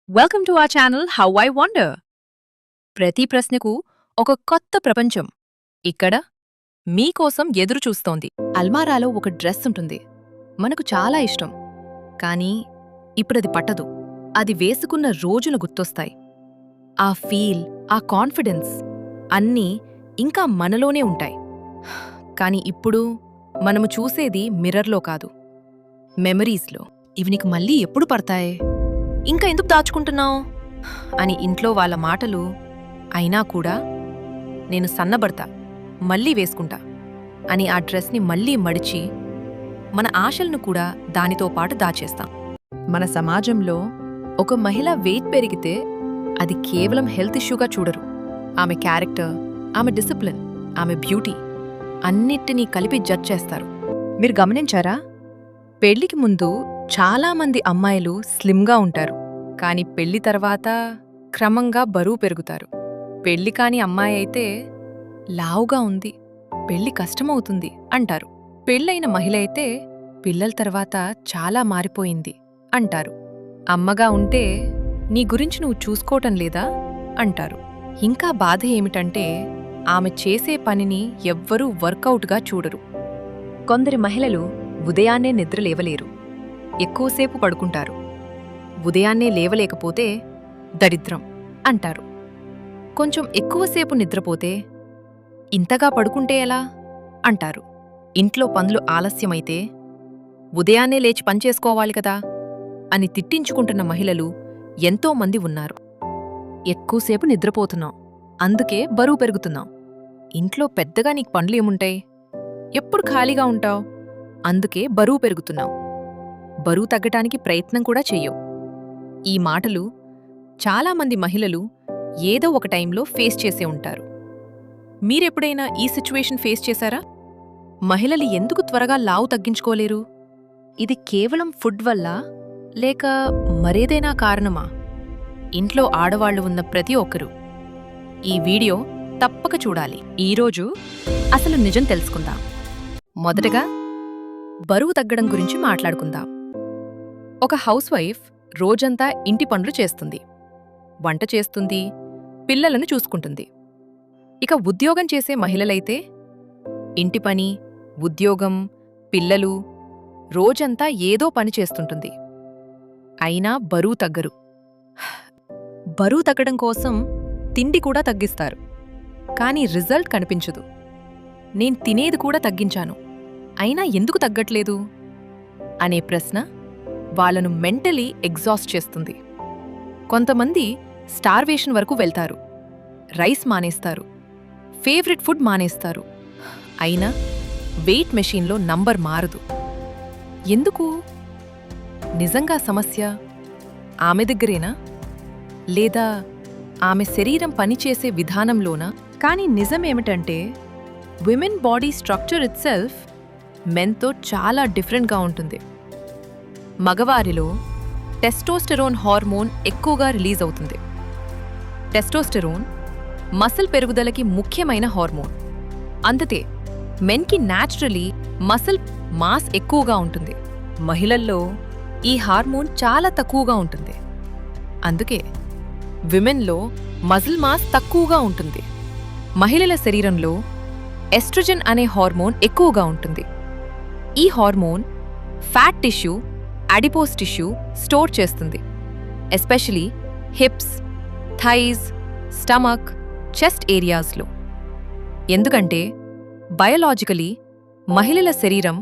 Welcome to our channel how I wonder. ప్రతి ప్రశ్నకు ఒక కొత్త ప్రపంచం ఇక్కడ మీకోసం ఎదురు చూస్తోంది. అల్మారాలో ఒక డ్రెస్ ఉంటుంది, మనకు చాలా ఇష్టం, కానీ ఇప్పుడది పట్టదు. అది వేసుకున్న రోజులు గుర్తొస్తాయి. ఆ ఫీల్, ఆ కాన్ఫిడెన్స్ అన్నీ ఇంకా మనలోనే ఉంటాయి. కానీ ఇప్పుడు మనము చూసేది మిర్రర్లో కాదు, మెమరీస్లో. ఇవి నీకు మళ్ళీ ఎప్పుడు పడతాయి, ఇంకా ఎందుకు దాచుకుంటున్నావు అని ఇంట్లో వాళ్ళ మాటలు. అయినా కూడా నేను సన్నబడతా, మళ్ళీ వేసుకుంటా అని ఆ డ్రెస్ని మళ్ళీ మడిచి మన ఆశలను కూడా దానితో పాటు దాచేస్తాం. మన సమాజంలో ఒక మహిళ వెయిట్ పెరిగితే అది కేవలం హెల్త్ ఇష్యూగా చూడరు. ఆమె క్యారెక్టర్, ఆమె డిసిప్లిన్, ఆమె బ్యూటీ అన్నిటినీ కలిపి జడ్జ్ చేస్తారు. మీరు గమనించారా? పెళ్లికి ముందు చాలామంది అమ్మాయిలు స్లిమ్గా ఉంటారు, కానీ పెళ్లి తర్వాత క్రమంగా బరువు పెరుగుతారు. పెళ్లి కాని అమ్మాయి అయితే లావుగా ఉంది, పెళ్లి కష్టమవుతుంది అంటారు. పెళ్ళైన మహిళ అయితే పిల్లల తర్వాత చాలా మారిపోయింది అంటారు. అమ్మగా ఉంటే నీ గురించి నువ్వు చూసుకోవటం లేదా అంటారు. ఇంకా బాధ ఏమిటంటే ఆమె చేసే పనిని ఎవ్వరూ వర్కౌట్గా చూడరు. కొందరి మహిళలు ఉదయాన్నే నిద్రలేవలేరు, ఎక్కువసేపు పడుకుంటారు. ఉదయాన్నే లేవలేకపోతే దరిద్రం అంటారు. కొంచెం ఎక్కువసేపు నిద్రపోతే ఇంతగా పడుకుంటే ఎలా అంటారు. ఇంట్లో పనులు ఆలస్యమైతే ఉదయాన్నే లేచి పనిచేసుకోవాలి కదా అని తిట్టించుకుంటున్న మహిళలు ఎంతోమంది ఉన్నారు. ఎక్కువసేపు నిద్రపోతున్నాం, అందుకే బరువు పెరుగుతున్నాం. ఇంట్లో పెద్దగా నీకు పనులు ఏముంటాయి, ఎప్పుడు ఖాళీగా ఉంటావు, అందుకే బరువు పెరుగుతున్నావు. బరువు తగ్గటానికి ప్రయత్నం కూడా చెయ్యవు. ఈ మాటలు చాలామంది మహిళలు ఏదో ఒక టైంలో ఫేస్ చేసే ఉంటారు. మీరెప్పుడైనా ఈ సిచ్యువేషన్ ఫేస్ చేశారా? మహిళలు ఎందుకు త్వరగా లావు తగ్గించుకోలేరు? ఇది కేవలం ఫుడ్ వల్ల, లేక మరేదైనా కారణమా? ఇంట్లో ఆడవాళ్లు ఉన్న ప్రతి ఒక్కరూ ఈ వీడియో తప్పక చూడాలి. ఈరోజు అసలు నిజం తెలుసుకుందాం. మొదటగా బరువు తగ్గడం గురించి మాట్లాడుకుందాం. ఒక హౌస్ వైఫ్ రోజంతా ఇంటి పనులు చేస్తుంది, వంట చేస్తుంది, పిల్లలను చూసుకుంటుంది. ఇక ఉద్యోగం చేసే మహిళలైతే ఇంటి పని, ఉద్యోగం, పిల్లలు, రోజంతా ఏదో పని చేస్తుంటుంది. అయినా బరువు తగ్గరు. బరువు తగ్గడం కోసం తిండి కూడా తగ్గిస్తారు, కానీ రిజల్ట్ కనిపించదు. నేను తినేది కూడా తగ్గించాను, అయినా ఎందుకు తగ్గట్లేదు అనే ప్రశ్న వాళ్ళను మెంటలీ ఎగ్జాస్ట్ చేస్తుంది. కొంతమంది స్టార్వేషన్ వరకు వెళ్తారు, రైస్ మానేస్తారు, ఫేవరెట్ ఫుడ్ మానేస్తారు. అయినా వెయిట్ మెషీన్లో నంబర్ మారదు. ఎందుకు? నిజంగా సమస్య ఆమె దగ్గరేనా, లేదా ఆమె శరీరం పనిచేసే విధానంలోనా? కానీ నిజమేమిటంటే విమెన్ బాడీ స్ట్రక్చర్ ఇట్సెల్ఫ్ మెన్తో చాలా డిఫరెంట్గా ఉంటుంది. మగవారిలో టెస్టోస్టెరోన్ హార్మోన్ ఎక్కువగా రిలీజ్ అవుతుంది. టెస్టోస్టెరోన్ మసిల్ పెరుగుదలకి ముఖ్యమైన హార్మోన్. అందుకే మెన్కి న్యాచురలీ మసిల్ మాస్ ఎక్కువగా ఉంటుంది. మహిళల్లో ఈ హార్మోన్ చాలా తక్కువగా ఉంటుంది. అందుకే విమెన్లో మజిల్ మాస్ తక్కువగా ఉంటుంది. మహిళల శరీరంలో ఎస్ట్రోజెన్ అనే హార్మోన్ ఎక్కువగా ఉంటుంది. ఈ hormone fat tissue, adipose tissue store చేస్తుంది, especially hips, thighs, stomach, chest ఏరియాస్లో. ఎందుకంటే బయోలాజికలీ మహిళల శరీరం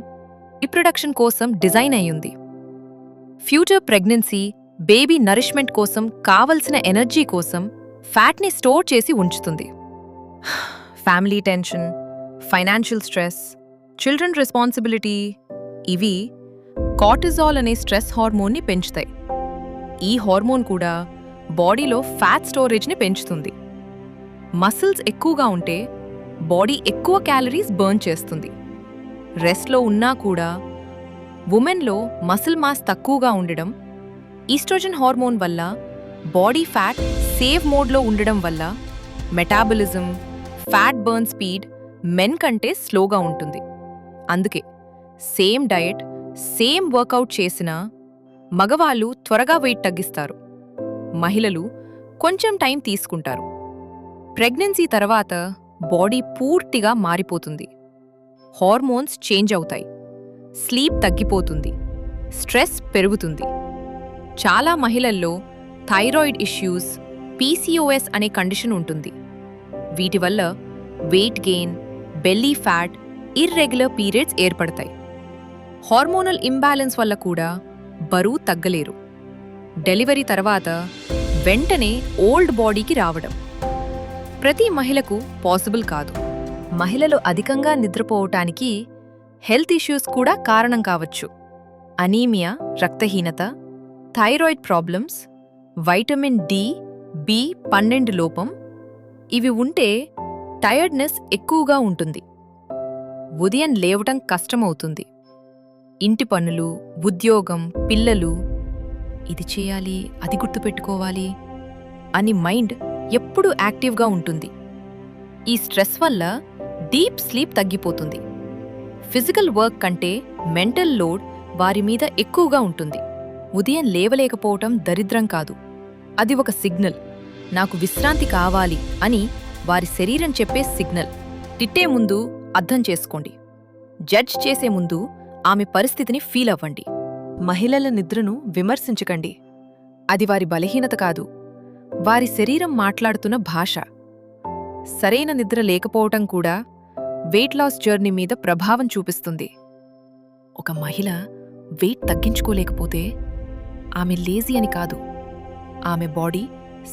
రీప్రొడక్షన్ కోసం డిజైన్ అయ్యింది. ఫ్యూచర్ ప్రెగ్నెన్సీ, బేబీ నరిష్మెంట్ కోసం కావలసిన ఎనర్జీ కోసం ఫ్యాట్ని స్టోర్ చేసి ఉంచుతుంది. Family tension, financial stress, children responsibility ఇవి కార్టిజాల్ అనే స్ట్రెస్ హార్మోన్ని పెంచుతాయి. ఈ హార్మోన్ కూడా బాడీలో ఫ్యాట్ స్టోరేజ్ని పెంచుతుంది. మసిల్స్ ఎక్కువగా ఉంటే బాడీ ఎక్కువ క్యాలరీస్ బర్న్ చేస్తుంది. రెస్ట్లో ఉన్నా కూడా ఉమెన్లో మసిల్ మాస్ తక్కువగా ఉండడం, ఈస్ట్రోజన్ హార్మోన్ వల్ల బాడీ ఫ్యాట్ సేవ్ మోడ్లో ఉండడం వల్ల metabolism, fat burn speed men కంటే స్లోగా ఉంటుంది. అందుకే సేమ్ డయట్, సేమ్ వర్కౌట్ చేసినా మగవాళ్ళు త్వరగా వెయిట్ తగ్గిస్తారు, మహిళలు కొంచెం టైం తీసుకుంటారు. ప్రెగ్నెన్సీ తర్వాత బాడీ పూర్తిగా మారిపోతుంది. హార్మోన్స్ చేంజ్ అవుతాయి, స్లీప్ తగ్గిపోతుంది, స్ట్రెస్ పెరుగుతుంది. చాలా మహిళల్లో థైరాయిడ్ ఇష్యూస్, పీసీఓఎస్ అనే కండిషన్ ఉంటుంది. వీటి వల్ల weight gain, belly fat, irregular periods ఏర్పడతాయి. హార్మోనల్ ఇంబ్యాలెన్స్ వల్ల కూడా బరువు తగ్గలేరు. డెలివరీ తర్వాత వెంటనే ఓల్డ్ బాడీకి రావడం ప్రతి మహిళకు పాసిబుల్ కాదు. మహిళలు అధికంగా నిద్రపోవటానికి హెల్త్ ఇష్యూస్ కూడా కారణం కావచ్చు. అనీమియా, రక్తహీనత, థైరాయిడ్ ప్రాబ్లమ్స్, వైటమిన్ డి, బి12 లోపం ఇవి ఉంటే టైర్డ్నెస్ ఎక్కువగా ఉంటుంది. ఉదయం లేవటం కష్టమవుతుంది. ఇంటి పనులు, ఉద్యోగం, పిల్లలు, ఇది చేయాలి, అది గుర్తుపెట్టుకోవాలి అని మైండ్ ఎప్పుడూ యాక్టివ్గా ఉంటుంది. ఈ స్ట్రెస్ వల్ల డీప్ స్లీప్ తగ్గిపోతుంది. ఫిజికల్ వర్క్ కంటే మెంటల్ లోడ్ వారి మీద ఎక్కువగా ఉంటుంది. ఉదయం లేవలేకపోవటం దరిద్రం కాదు, అది ఒక సిగ్నల్. నాకు విశ్రాంతి కావాలి అని వారి శరీరం చెప్పే సిగ్నల్. తిట్టే ముందు అర్థం చేసుకోండి. జడ్జ్ చేసే ముందు ఆమె పరిస్థితిని ఫీల్ అవ్వండి. మహిళల నిద్రను విమర్శించకండి. అది వారి బలహీనత కాదు, వారి శరీరం మాట్లాడుతున్న భాష. సరైన నిద్ర లేకపోవటం కూడా వెయిట్ లాస్ జర్నీ మీద ప్రభావం చూపిస్తుంది. ఒక మహిళ వెయిట్ తగ్గించుకోలేకపోతే ఆమె లేజీ అని కాదు, ఆమె బాడీ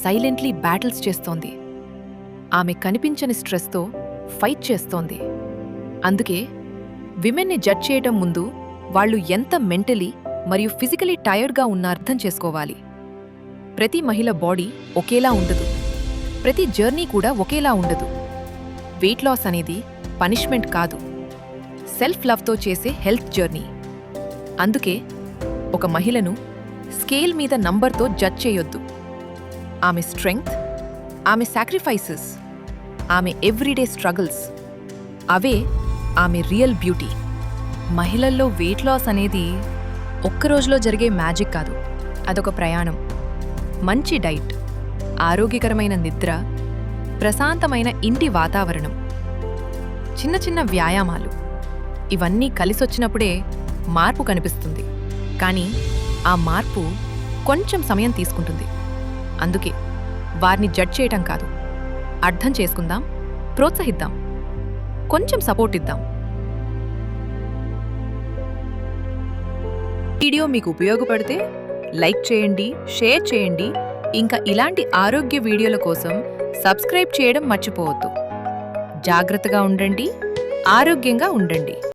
సైలెంట్లీ బ్యాటిల్స్ చేస్తోంది. ఆమె కనిపించని స్ట్రెస్తో ఫైట్ చేస్తోంది. అందుకే విమెన్ని జడ్జ్ చేయటం ముందు వాళ్ళు ఎంత మెంటలీ మరియు ఫిజికలీ టైర్డ్గా ఉన్నారో అర్థం చేసుకోవాలి. ప్రతి మహిళ బాడీ ఒకేలా ఉండదు, ప్రతి జర్నీ కూడా ఒకేలా ఉండదు. వెయిట్ లాస్ అనేది పనిష్మెంట్ కాదు, సెల్ఫ్ లవ్తో చేసే హెల్త్ జర్నీ. అందుకే ఒక మహిళను స్కేల్ మీద నంబర్తో జడ్జ్ చేయొద్దు. ఆమె స్ట్రెంగ్త్, ఆమె సాక్రిఫైసెస్, ఆమె ఎవ్రీడే స్ట్రగుల్స్, అవే ఆమె రియల్ బ్యూటీ. మహిళల్లో వెయిట్ లాస్ అనేది ఒక్కరోజులో జరిగే మ్యాజిక్ కాదు, అదొక ప్రయాణం. మంచి డైట్, ఆరోగ్యకరమైన నిద్ర, ప్రశాంతమైన ఇంటి వాతావరణం, చిన్న చిన్న వ్యాయామాలు, ఇవన్నీ కలిసొచ్చినప్పుడే మార్పు కనిపిస్తుంది. కానీ ఆ మార్పు కొంచెం సమయం తీసుకుంటుంది. అందుకే వారిని జడ్జ్ చేయటం కాదు, అర్థం చేసుకుందాం, ప్రోత్సహిద్దాం, కొంచెం సపోర్ట్ ఇద్దాం. వీడియో మీకు ఉపయోగపడితే లైక్ చేయండి, షేర్ చేయండి. ఇంకా ఇలాంటి ఆరోగ్య వీడియోల కోసం సబ్స్క్రైబ్ చేయడం మర్చిపోవద్దు. జాగ్రత్తగా ఉండండి, ఆరోగ్యంగా ఉండండి.